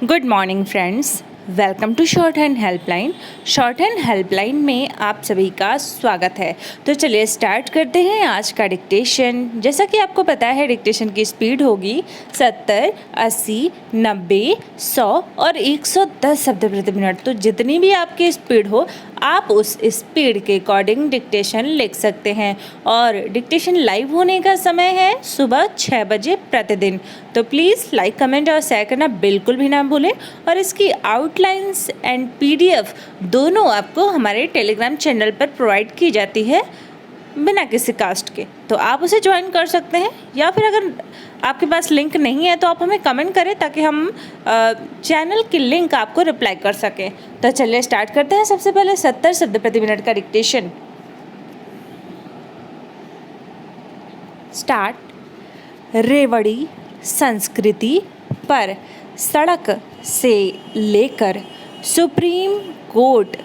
Good morning friends, welcome to short hand helpline. Short hand helpline में आप सभी का स्वागत है। तो चलिए स्टार्ट करते हैं आज का डिक्टेशन। जैसा कि आपको पता है डिक्टेशन की स्पीड होगी 70, 80, 90, 100 और 110 शब्द प्रति मिनट। तो जितनी भी आपकी स्पीड हो आप उस स्पीड के अकॉर्डिंग डिक्टेशन लिख सकते हैं। और डिक्टेशन लाइव होने का समय है सुबह 6 बजे प्रतिदिन। तो प्लीज़ लाइक, कमेंट और शेयर करना बिल्कुल भी ना भूलें। और इसकी आउटलाइंस एंड पीडीएफ दोनों आपको हमारे टेलीग्राम चैनल पर प्रोवाइड की जाती है बिना किसी कास्ट के। तो आप उसे ज्वाइन कर सकते हैं, या फिर अगर आपके पास लिंक नहीं है तो आप हमें कमेंट करें ताकि हम चैनल की लिंक आपको रिप्लाई कर सकें। तो चलिए स्टार्ट करते हैं। सबसे पहले 70 शब्द प्रति मिनट का डिक्टेशन स्टार्ट। रेवड़ी संस्कृति पर सड़क से लेकर सुप्रीम कोर्ट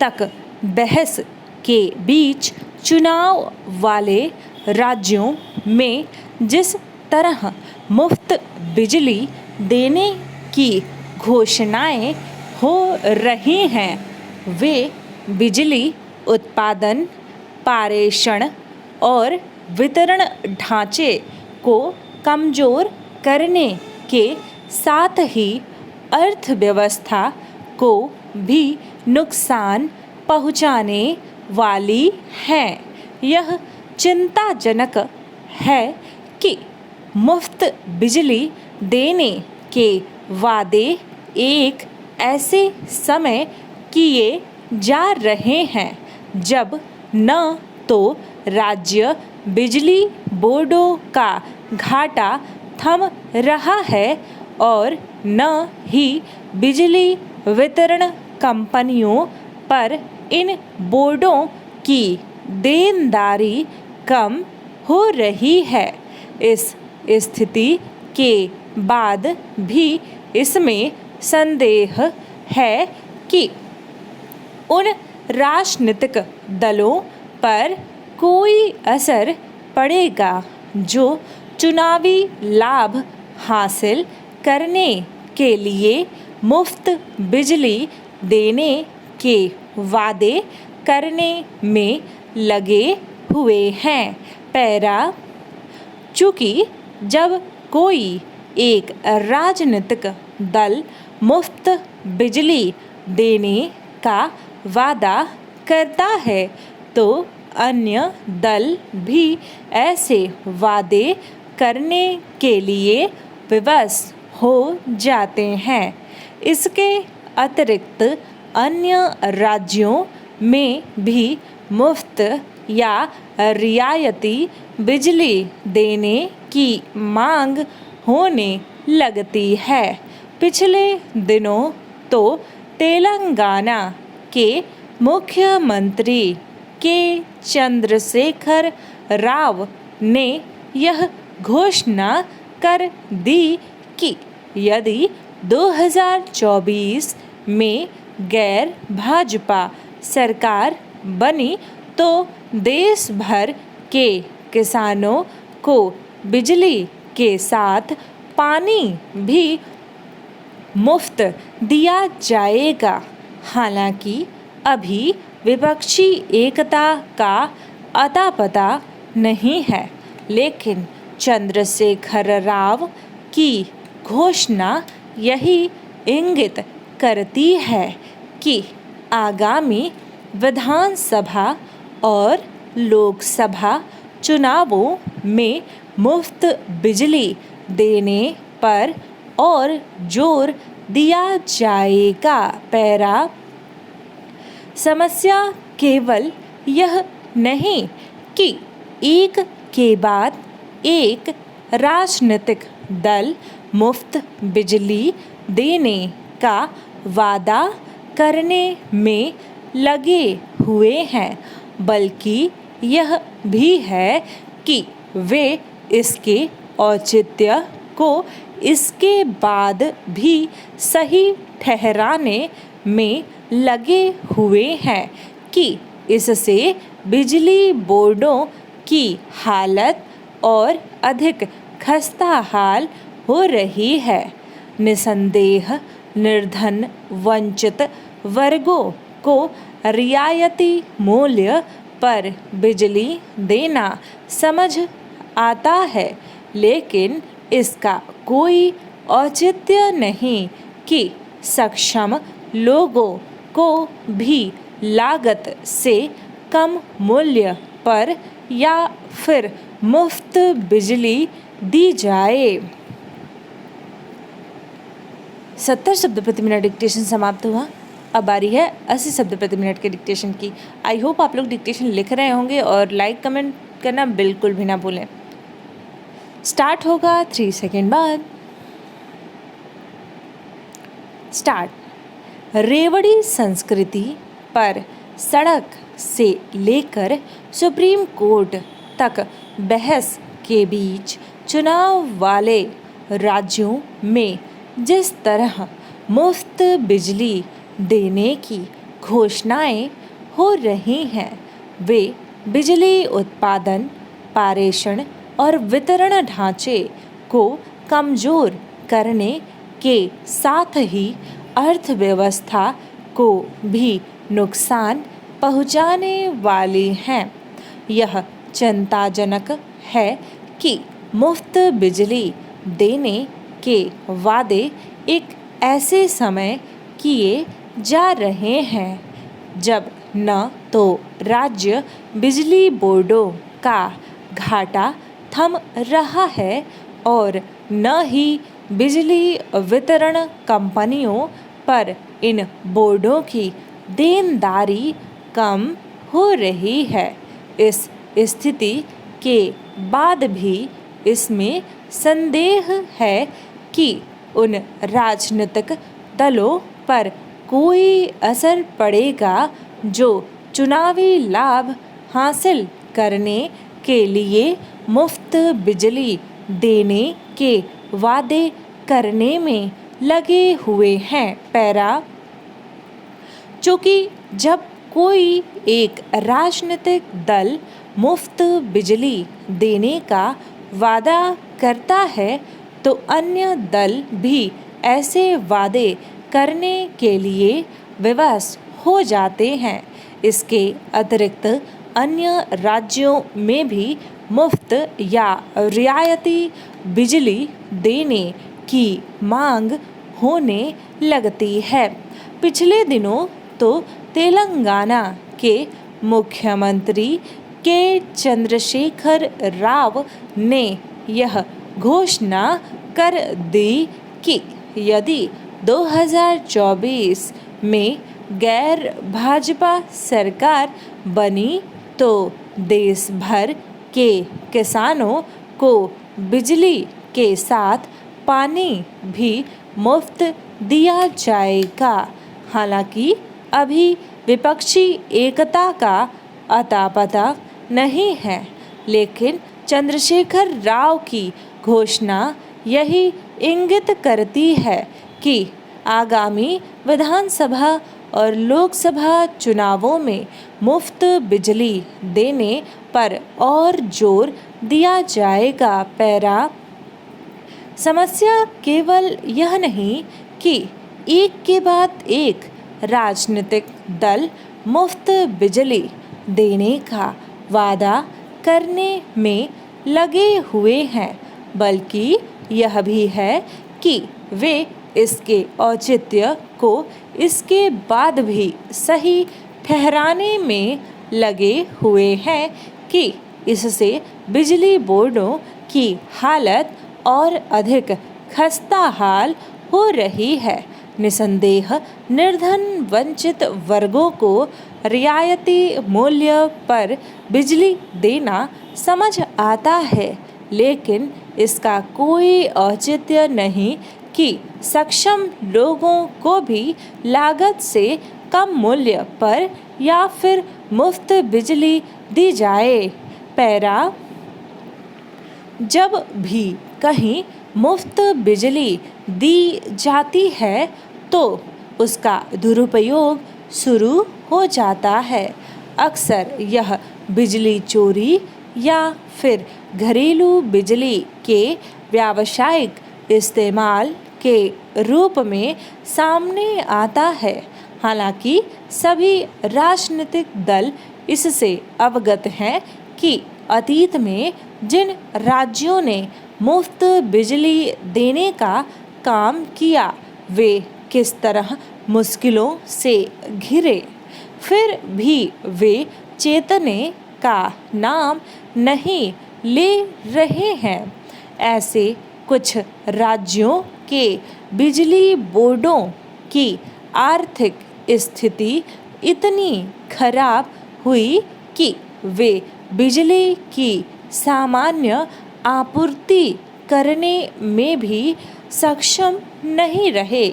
तक बहस के बीच चुनाव वाले राज्यों में जिस तरह मुफ्त बिजली देने की घोषणाएं हो रही हैं, वे बिजली उत्पादन, पारेषण और वितरण ढांचे को कमज़ोर करने के साथ ही अर्थव्यवस्था को भी नुकसान पहुंचाने वाली हैं। यह चिंताजनक है कि मुफ्त बिजली देने के वादे एक ऐसे समय किए जा रहे हैं जब न तो राज्य बिजली बोर्डों का घाटा थम रहा है और न ही बिजली वितरण कंपनियों पर इन बोर्डों की देनदारी कम हो रही है। इस स्थिति के बाद भी इसमें संदेह है कि उन राजनीतिक दलों पर कोई असर पड़ेगा जो चुनावी लाभ हासिल करने के लिए मुफ्त बिजली देने के वादे करने में लगे हुए हैं। पैरा, चूँकि जब कोई एक राजनीतिक दल मुफ्त बिजली देने का वादा करता है तो अन्य दल भी ऐसे वादे करने के लिए विवश हो जाते हैं। इसके अतिरिक्त अन्य राज्यों में भी मुफ्त या रियायती बिजली देने की मांग होने लगती है। पिछले दिनों तो तेलंगाना के मुख्यमंत्री के चंद्रशेखर राव ने यह घोषणा कर दी कि यदि 2024 में गैर भाजपा सरकार बनी तो देश भर के किसानों को बिजली के साथ पानी भी मुफ्त दिया जाएगा। हालांकि अभी विपक्षी एकता का अता पता नहीं है, लेकिन चंद्रशेखर राव की घोषणा यही इंगित करती है कि आगामी विधानसभा और लोकसभा चुनावों में मुफ्त बिजली देने पर और जोर दिया जाएगा। पैरा, समस्या केवल यह नहीं कि एक के बाद एक राजनीतिक दल मुफ्त बिजली देने का वादा करने में लगे हुए हैं, बल्कि यह भी है कि वे इसके औचित्य को इसके बाद भी सही ठहराने में लगे हुए हैं कि इससे बिजली बोर्डों की हालत और अधिक खस्ताहाल हो रही है। निसंदेह निर्धन वंचित वर्गों को रियायती मूल्य पर बिजली देना समझ आता है, लेकिन इसका कोई औचित्य नहीं कि सक्षम लोगों को भी लागत से कम मूल्य पर या फिर मुफ्त बिजली दी जाए। 70 शब्द प्रति मिनट डिक्टेशन समाप्त हुआ। अब बारी है 80 शब्द प्रति मिनट के डिक्टेशन की। आई होप आप लोग डिक्टेशन लिख रहे होंगे और लाइक कमेंट करना बिल्कुल भी ना भूलें। स्टार्ट होगा 3 सेकेंड बाद। स्टार्ट। रेवड़ी संस्कृति पर सड़क से लेकर सुप्रीम कोर्ट तक बहस के बीच चुनाव वाले राज्यों में जिस तरह मुफ्त बिजली देने की घोषणाएं हो रही हैं, वे बिजली उत्पादन, पारेषण और वितरण ढांचे को कमज़ोर करने के साथ ही अर्थव्यवस्था को भी नुकसान पहुंचाने वाली हैं। यह चिंताजनक है कि मुफ्त बिजली देने के वादे एक ऐसे समय किए जा रहे हैं जब न तो राज्य बिजली बोर्डों का घाटा थम रहा है और न ही बिजली वितरण कंपनियों पर इन बोर्डों की देनदारी कम हो रही है। इस स्थिति के बाद भी इसमें संदेह है कि उन राजनीतिक दलों पर कोई असर पड़ेगा जो चुनावी लाभ हासिल करने के लिए मुफ्त बिजली देने के वादे करने में लगे हुए हैं। पैरा। चूँकि जब कोई एक राजनीतिक दल मुफ्त बिजली देने का वादा करता है तो अन्य दल भी ऐसे वादे करने के लिए विवश हो जाते हैं। इसके अतिरिक्त अन्य राज्यों में भी मुफ्त या रियायती बिजली देने की मांग होने लगती है। पिछले दिनों तो तेलंगाना के मुख्यमंत्री के चंद्रशेखर राव ने यह घोषणा कर दी कि यदि 2024 में गैर भाजपा सरकार बनी तो देश भर के किसानों को बिजली के साथ पानी भी मुफ्त दिया जाएगा। हालांकि अभी विपक्षी एकता का अता पता नहीं है, लेकिन चंद्रशेखर राव की घोषणा यही इंगित करती है कि आगामी विधानसभा और लोकसभा चुनावों में मुफ्त बिजली देने पर और जोर दिया जाएगा। पैरा। समस्या केवल यह नहीं कि एक के बाद एक राजनीतिक दल मुफ्त बिजली देने का वादा करने में लगे हुए हैं, बल्कि यह भी है कि वे इसके औचित्य को इसके बाद भी सही ठहराने में लगे हुए हैं कि इससे बिजली बोर्डों की हालत और अधिक खस्ताहाल हो रही है। निसंदेह निर्धन वंचित वर्गों को रियायती मूल्य पर बिजली देना समझ आता है, लेकिन इसका कोई औचित्य नहीं कि सक्षम लोगों को भी लागत से कम मूल्य पर या फिर मुफ्त बिजली दी जाए। पैरा। जब भी कहीं मुफ्त बिजली दी जाती है तो उसका दुरुपयोग शुरू हो जाता है। अक्सर यह बिजली चोरी या फिर घरेलू बिजली के व्यावसायिक इस्तेमाल के रूप में सामने आता है। हालांकि सभी राजनीतिक दल इससे अवगत हैं कि अतीत में जिन राज्यों ने मुफ्त बिजली देने का काम किया वे किस तरह मुश्किलों से घिरे, फिर भी वे चेतने का नाम नहीं ले रहे हैं। ऐसे कुछ राज्यों के बिजली बोर्डों की आर्थिक स्थिति इतनी खराब हुई कि वे बिजली की सामान्य आपूर्ति करने में भी सक्षम नहीं रहे।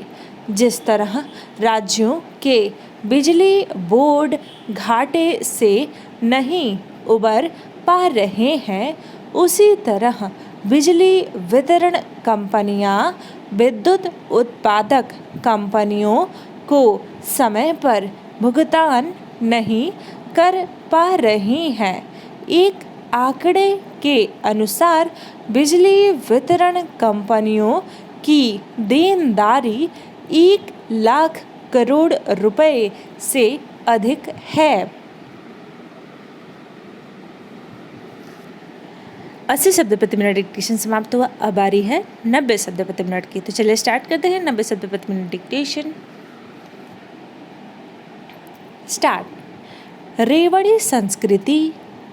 जिस तरह राज्यों के बिजली बोर्ड घाटे से नहीं उबर पा रहे हैं, उसी तरह बिजली वितरण कंपनियां विद्युत उत्पादक कंपनियों को समय पर भुगतान नहीं कर पा रही हैं। एक आंकड़े के अनुसार बिजली वितरण कंपनियों की देनदारी 1 लाख करोड़ रुपए से अधिक है। 80 शब्द प्रति मिनट डिक्टेशन समाप्त हुआ। अब बारी है 90 शब्द प्रति मिनट की। तो चलिए स्टार्ट करते हैं 90 शब्द प्रति मिनट डिक्टेशन। स्टार्ट। रेवड़ी संस्कृति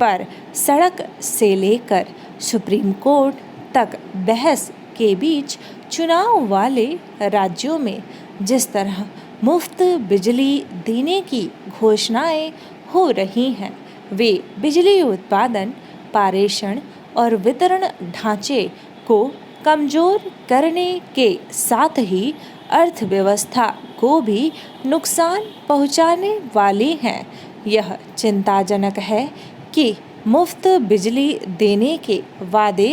पर सड़क से लेकर सुप्रीम कोर्ट तक बहस के बीच चुनाव वाले राज्यों में जिस तरह मुफ्त बिजली देने की घोषणाएं हो रही हैं, वे बिजली उत्पादन, पारेषण और वितरण ढांचे को कमजोर करने के साथ ही अर्थव्यवस्था को भी नुकसान पहुंचाने वाली हैं। यह चिंताजनक है कि मुफ्त बिजली देने के वादे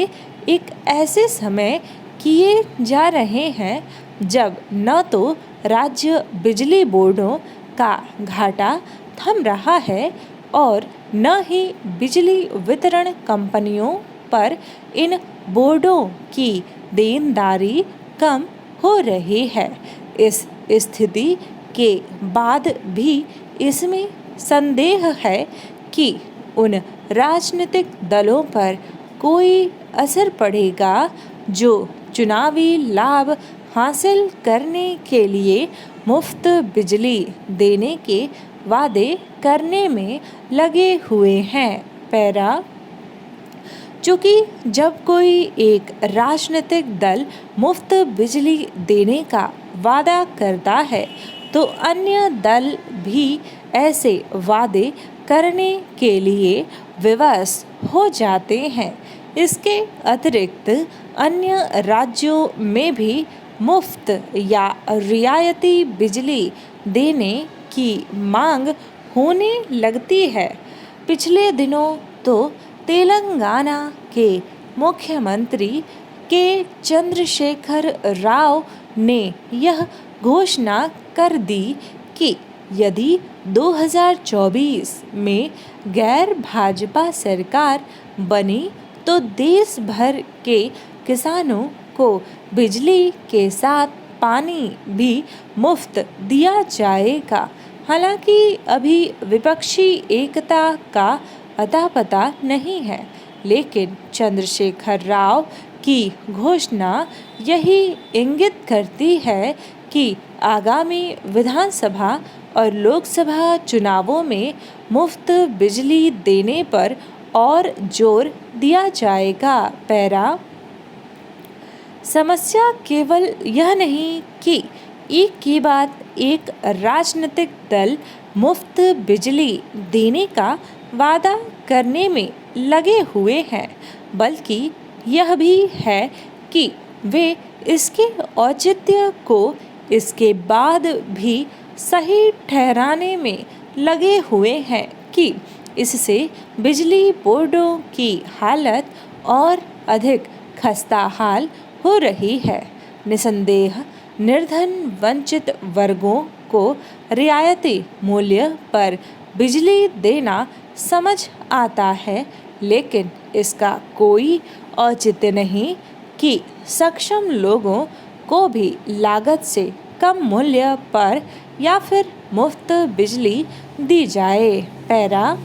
एक ऐसे समय किए जा रहे हैं जब न तो राज्य बिजली बोर्डों का घाटा थम रहा है और न ही बिजली वितरण कंपनियों पर इन बोर्डों की देनदारी कम हो रही है। इस स्थिति के बाद भी इसमें संदेह है कि उन राजनीतिक दलों पर कोई असर पड़ेगा जो चुनावी लाभ हासिल करने के लिए मुफ्त बिजली देने के वादे करने में लगे हुए हैं। पैरा। चूँकि जब कोई एक राजनीतिक दल मुफ्त बिजली देने का वादा करता है तो अन्य दल भी ऐसे वादे करने के लिए विवश हो जाते हैं। इसके अतिरिक्त अन्य राज्यों में भी मुफ्त या रियायती बिजली देने की मांग होने लगती है। पिछले दिनों तो तेलंगाना के मुख्यमंत्री के चंद्रशेखर राव ने यह घोषणा कर दी कि यदि 2024 में गैर भाजपा सरकार बनी तो देश भर के किसानों को बिजली के साथ पानी भी मुफ्त दिया जाएगा। हालांकि अभी विपक्षी एकता का अता पता नहीं है, लेकिन चंद्रशेखर राव की घोषणा यही इंगित करती है कि आगामी विधानसभा और लोकसभा चुनावों में मुफ्त बिजली देने पर और जोर दिया जाएगा। पैरा। समस्या केवल यह नहीं कि एक के बाद एक राजनीतिक दल मुफ्त बिजली देने का वादा करने में लगे हुए हैं, बल्कि यह भी है कि वे इसके औचित्य को इसके बाद भी सही ठहराने में लगे हुए हैं कि इससे बिजली बोर्डों की हालत और अधिक खस्ताहाल हो रही है। निसंदेह निर्धन वंचित वर्गों को रियायती मूल्य पर बिजली देना समझ आता है, लेकिन इसका कोई औचित्य नहीं कि सक्षम लोगों को भी लागत से कम मूल्य पर या फिर मुफ्त बिजली दी जाए। पैरा,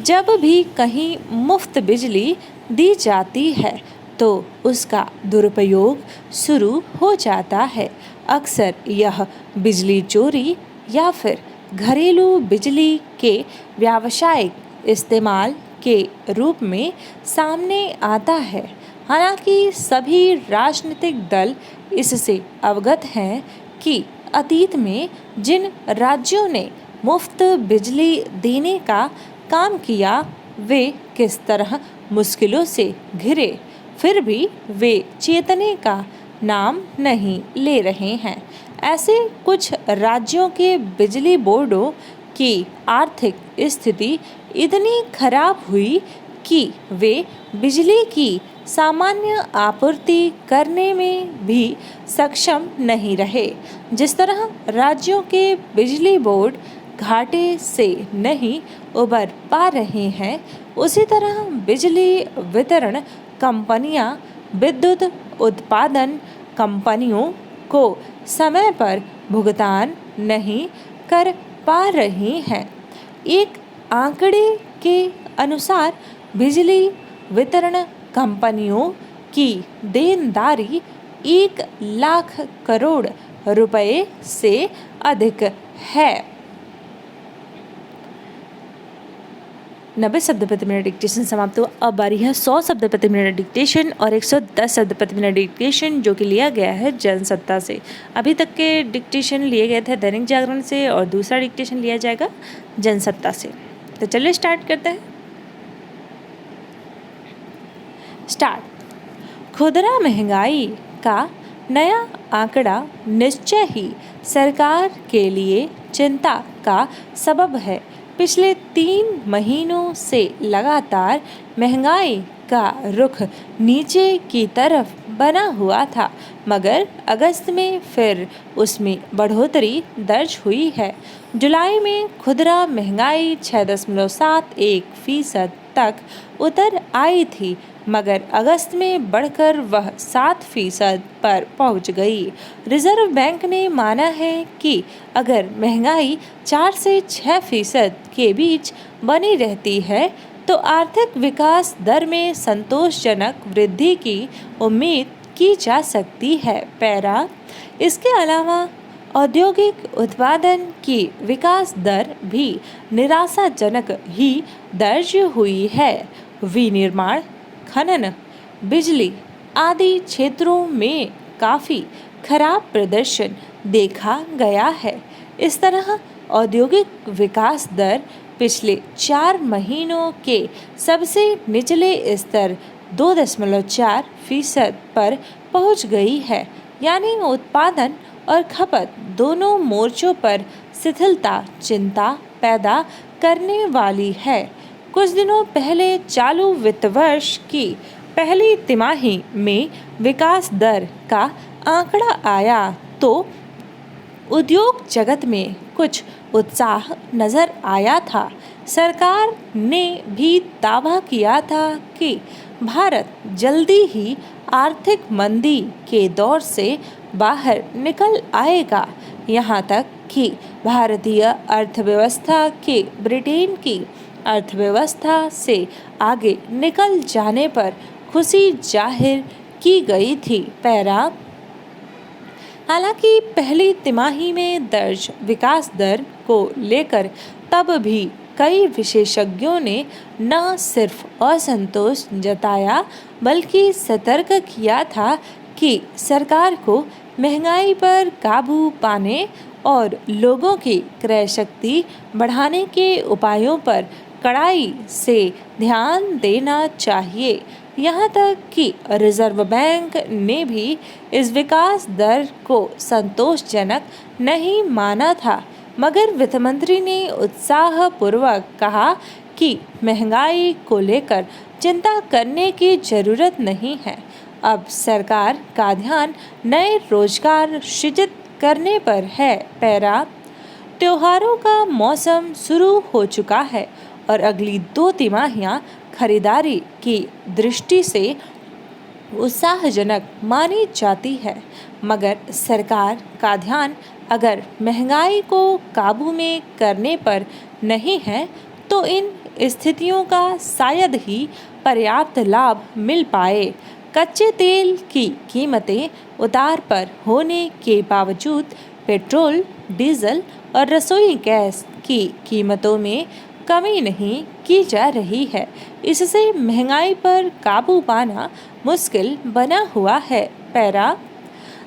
जब भी कहीं मुफ्त बिजली दी जाती है तो उसका दुरुपयोग शुरू हो जाता है। अक्सर यह बिजली चोरी या फिर घरेलू बिजली के व्यावसायिक इस्तेमाल के रूप में सामने आता है। हालांकि सभी राजनीतिक दल इससे अवगत हैं कि अतीत में जिन राज्यों ने मुफ्त बिजली देने का काम किया वे किस तरह मुश्किलों से घिरे, फिर भी वे चेतने का नाम नहीं ले रहे हैं। ऐसे कुछ राज्यों के बिजली बोर्डों की आर्थिक स्थिति इतनी खराब हुई कि वे बिजली की सामान्य आपूर्ति करने में भी सक्षम नहीं रहे। जिस तरह राज्यों के बिजली बोर्ड घाटे से नहीं उबर पा रहे हैं, उसी तरह बिजली वितरण कंपनियां विद्युत उत्पादन कंपनियों को समय पर भुगतान नहीं कर पा रही हैं। एक आंकड़े के अनुसार बिजली वितरण कंपनियों की देनदारी 1 लाख करोड़ रुपए से अधिक है। 90 शब्द प्रति मिनट डिक्टेशन समाप्त हुआ। अब बारी है 100 शब्द प्रति मिनट डिक्टेशन और 110 शब्द प्रति मिनट डिक्टेशन, जो कि लिया गया है जनसत्ता से। अभी तक के डिक्टेशन लिए गए थे दैनिक जागरण से और दूसरा डिक्टेशन लिया जाएगा जनसत्ता से। तो चलिए स्टार्ट करते हैं। स्टार्ट। खुदरा महंगाई का नया आंकड़ा निश्चय ही सरकार के लिए चिंता का सबब है। पिछले 3 महीनों से लगातार महंगाई का रुख नीचे की तरफ बना हुआ था, मगर अगस्त में फिर उसमें बढ़ोतरी दर्ज हुई है। जुलाई में खुदरा महंगाई 6.71% तक उतर आई थी, मगर अगस्त में बढ़कर वह 7% पर पहुंच गई। रिजर्व बैंक ने माना है कि अगर महंगाई 4 से 6% के बीच बनी रहती है तो आर्थिक विकास दर में संतोषजनक वृद्धि की उम्मीद की जा सकती है। पैरा, इसके अलावा औद्योगिक उत्पादन की विकास दर भी निराशाजनक ही दर्ज हुई है। विनिर्माण, खनन, बिजली आदि क्षेत्रों में काफ़ी खराब प्रदर्शन देखा गया है। इस तरह औद्योगिक विकास दर पिछले 4 महीनों के सबसे निचले स्तर 2.4% पर पहुंच गई है। यानी उत्पादन और खपत दोनों मोर्चों पर शिथिलता चिंता पैदा करने वाली है। कुछ दिनों पहले चालू वित्त वर्ष की पहली तिमाही में विकास दर का आंकड़ा आया तो उद्योग जगत में कुछ उत्साह नजर आया था। सरकार ने भी दावा किया था कि भारत जल्दी ही आर्थिक मंदी के दौर से बाहर निकल आएगा। यहाँ तक कि भारतीय अर्थव्यवस्था के ब्रिटेन की अर्थव्यवस्था से आगे निकल जाने पर खुशी जाहिर की गई थी। पैरा, हालांकि पहली तिमाही में दर्ज विकास दर को लेकर तब भी कई विशेषज्ञों ने न सिर्फ असंतोष जताया बल्कि सतर्क किया था कि सरकार को महंगाई पर काबू पाने और लोगों की क्रय शक्ति बढ़ाने के उपायों पर कड़ाई से ध्यान देना चाहिए। यहाँ तक कि रिजर्व बैंक ने भी इस विकास दर को संतोषजनक नहीं माना था, मगर वित्त मंत्री ने उत्साहपूर्वक कहा कि महंगाई को लेकर चिंता करने की जरूरत नहीं है। अब सरकार का ध्यान नए रोजगार सृजित करने पर है। पैरा, त्योहारों का मौसम शुरू हो चुका है और अगली 2 तिमाहियां खरीदारी की दृष्टि से उत्साहजनक मानी जाती है, मगर सरकार का ध्यान अगर महंगाई को काबू में करने पर नहीं है तो इन स्थितियों का शायद ही पर्याप्त लाभ मिल पाए। कच्चे तेल की कीमतें उतार पर होने के बावजूद पेट्रोल, डीजल और रसोई गैस की कीमतों में कमी नहीं की जा रही है। इससे महंगाई पर काबू पाना मुश्किल बना हुआ है। पैरा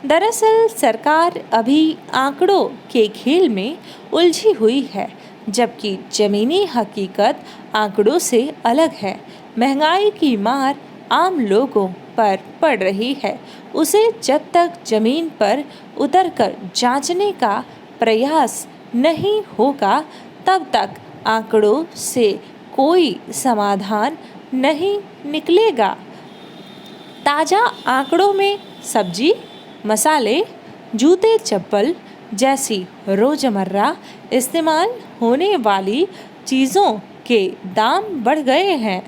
दरअसल सरकार अभी आंकड़ों के खेल में उलझी हुई है, जबकि जमीनी हकीकत आंकड़ों से अलग है। महंगाई की मार आम लोगों पर पड़ रही है, उसे जब तक जमीन पर उतरकर जांचने का प्रयास नहीं होगा तब तक आंकड़ों से कोई समाधान नहीं निकलेगा। ताज़ा आंकड़ों में सब्जी, मसाले, जूते चप्पल जैसी रोजमर्रा इस्तेमाल होने वाली चीज़ों के दाम बढ़ गए हैं।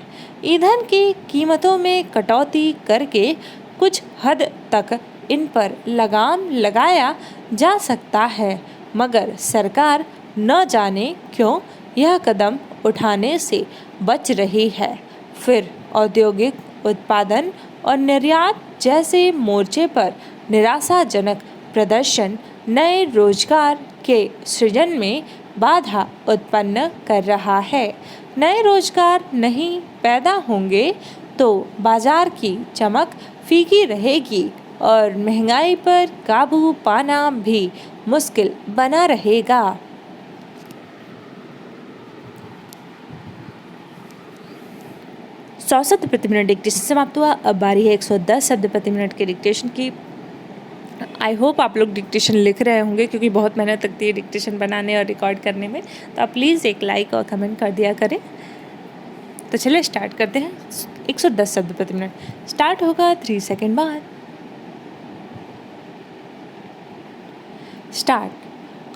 ईंधन की कीमतों में कटौती करके कुछ हद तक इन पर लगाम लगाया जा सकता है, मगर सरकार न जाने क्यों यह कदम उठाने से बच रही है। फिर औद्योगिक उत्पादन और निर्यात जैसे मोर्चे पर निराशाजनक प्रदर्शन नए रोजगार के सृजन में बाधा उत्पन्न कर रहा है। नए रोजगार नहीं पैदा होंगे तो बाजार की चमक फीकी रहेगी और महंगाई पर काबू पाना भी मुश्किल बना रहेगा। 100 शब्द प्रति मिनट डिक्टेशन समाप्त हुआ। अब बारी है 110 शब्द प्रति मिनट के डिक्टेशन की। आई होप आप लोग डिक्टेशन लिख रहे होंगे, क्योंकि बहुत मेहनत लगती है डिक्टेशन बनाने और रिकॉर्ड करने में। तो आप प्लीज़ एक लाइक और कमेंट कर दिया करें। तो चलिए स्टार्ट करते हैं। 110 शब्द प्रति मिनट स्टार्ट होगा 3 सेकेंड बाद। स्टार्ट।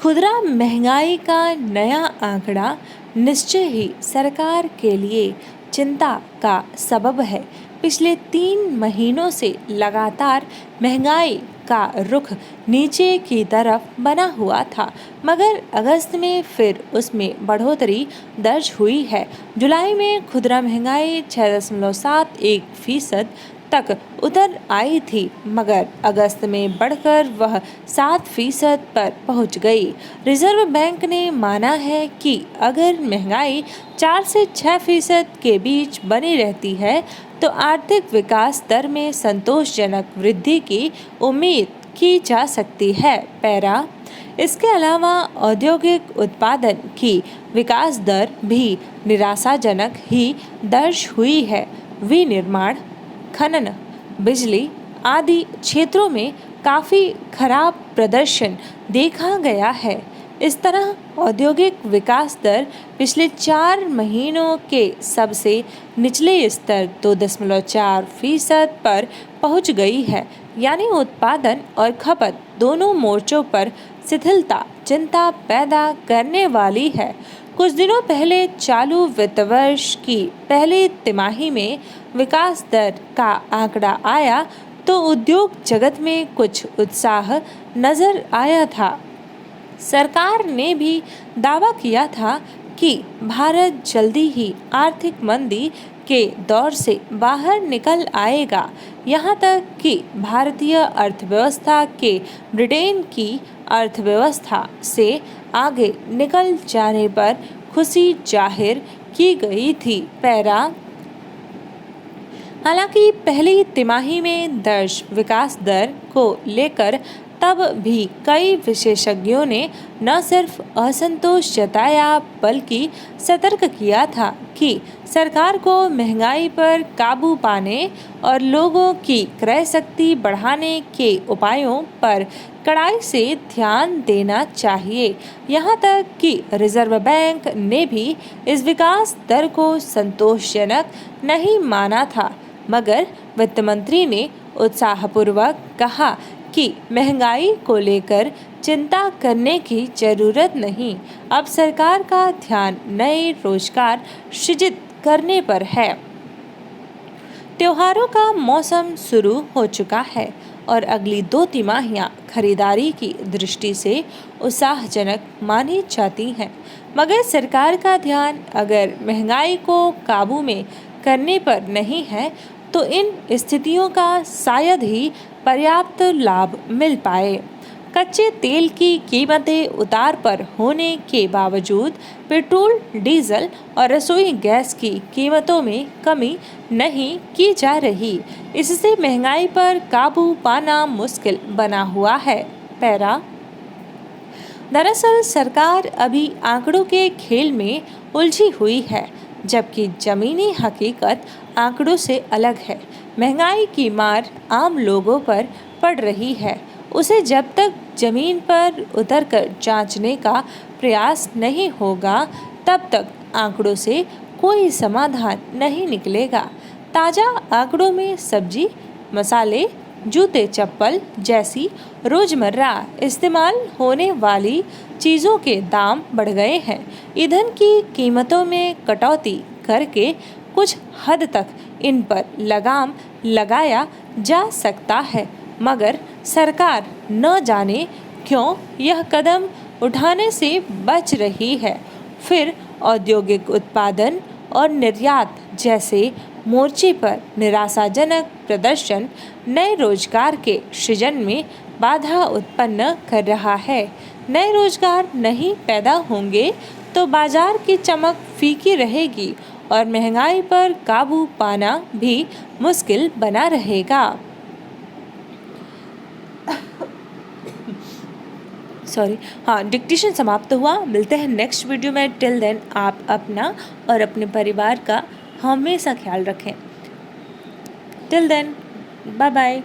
खुदरा महंगाई का नया आंकड़ा निश्चय ही सरकार के लिए चिंता का सबब है। पिछले 3 महीनों से लगातार महंगाई का रुख नीचे की तरफ बना हुआ था, मगर अगस्त में फिर उसमें बढ़ोतरी दर्ज हुई है। जुलाई में खुदरा महंगाई 6.71% तक उतर आई थी, मगर अगस्त में बढ़कर वह 7% पर पहुंच गई। रिजर्व बैंक ने माना है कि अगर महंगाई 4 से 6% के बीच बनी रहती है तो आर्थिक विकास दर में संतोषजनक वृद्धि की उम्मीद की जा सकती है। पैरा इसके अलावा औद्योगिक उत्पादन की विकास दर भी निराशाजनक ही दर्ज हुई है। विनिर्माण, खनन, बिजली आदि क्षेत्रों में काफ़ी खराब प्रदर्शन देखा गया है। इस तरह औद्योगिक विकास दर पिछले 4 महीनों के सबसे निचले स्तर 2.4% पर पहुंच गई है। यानी उत्पादन और खपत दोनों मोर्चों पर शिथिलता चिंता पैदा करने वाली है। कुछ दिनों पहले चालू वित्त वर्ष की पहली तिमाही में विकास दर का आंकड़ा आया तो उद्योग जगत में कुछ उत्साह नजर आया था। सरकार ने भी दावा किया था कि भारत जल्दी ही आर्थिक मंदी के दौर से बाहर निकल आएगा। यहाँ तक कि भारतीय अर्थव्यवस्था के ब्रिटेन की अर्थव्यवस्था से आगे निकल जाने पर खुशी जाहिर की गई थी। पैरा हालांकि पहली तिमाही में दर्ज विकास दर को लेकर तब भी कई विशेषज्ञों ने न सिर्फ असंतोष जताया बल्कि सतर्क किया था कि सरकार को महंगाई पर काबू पाने और लोगों की क्रय शक्ति बढ़ाने के उपायों पर कड़ाई से ध्यान देना चाहिए। यहाँ तक कि रिजर्व बैंक ने भी इस विकास दर को संतोषजनक नहीं माना था, मगर वित्त मंत्री ने उत्साहपूर्वक कहा कि महंगाई को लेकर चिंता करने की जरूरत नहीं। अब सरकार का ध्यान नए रोजगार सृजित करने पर है। त्योहारों का मौसम शुरू हो चुका है और अगली 2 तिमाहियां खरीदारी की दृष्टि से उत्साहजनक मानी जाती हैं। मगर सरकार का ध्यान अगर महंगाई को काबू में करने पर नहीं है तो इन स्थितियों का शायद ही पर्याप्त लाभ मिल पाए। कच्चे तेल की कीमतें उतार पर होने के बावजूद पेट्रोल, डीजल और रसोई गैस की कीमतों में कमी नहीं की जा रही। इससे महंगाई पर काबू पाना मुश्किल बना हुआ है। पैरा दरअसल सरकार अभी आंकड़ों के खेल में उलझी हुई है, जबकि जमीनी हकीकत आंकड़ों से अलग है। महंगाई की मार आम लोगों पर पड़ रही है। उसे जब तक जमीन पर उतरकर जांचने का प्रयास नहीं होगा, तब तक आंकड़ों से कोई समाधान नहीं निकलेगा। ताज़ा आंकड़ों में सब्जी, मसाले, जूते, चप्पल जैसी रोजमर्रा इस्तेमाल होने वाली चीज़ों के दाम बढ़ गए हैं। ईंधन की कीमतों में कटौती करके कुछ हद तक इन पर लगाम लगाया जा सकता है, मगर सरकार न जाने क्यों यह कदम उठाने से बच रही है। फिर औद्योगिक उत्पादन और निर्यात जैसे मोर्चे पर निराशाजनक प्रदर्शन नए रोजगार के सृजन में बाधा उत्पन्न कर रहा है। नए रोजगार नहीं पैदा होंगे तो बाजार की चमक फीकी रहेगी और महंगाई पर काबू पाना भी मुश्किल बना रहेगा। डिक्टेशन समाप्त हुआ। मिलते हैं नेक्स्ट वीडियो में। टिल देन आप अपना और अपने परिवार का हमेशा ख्याल रखें। Till then bye bye.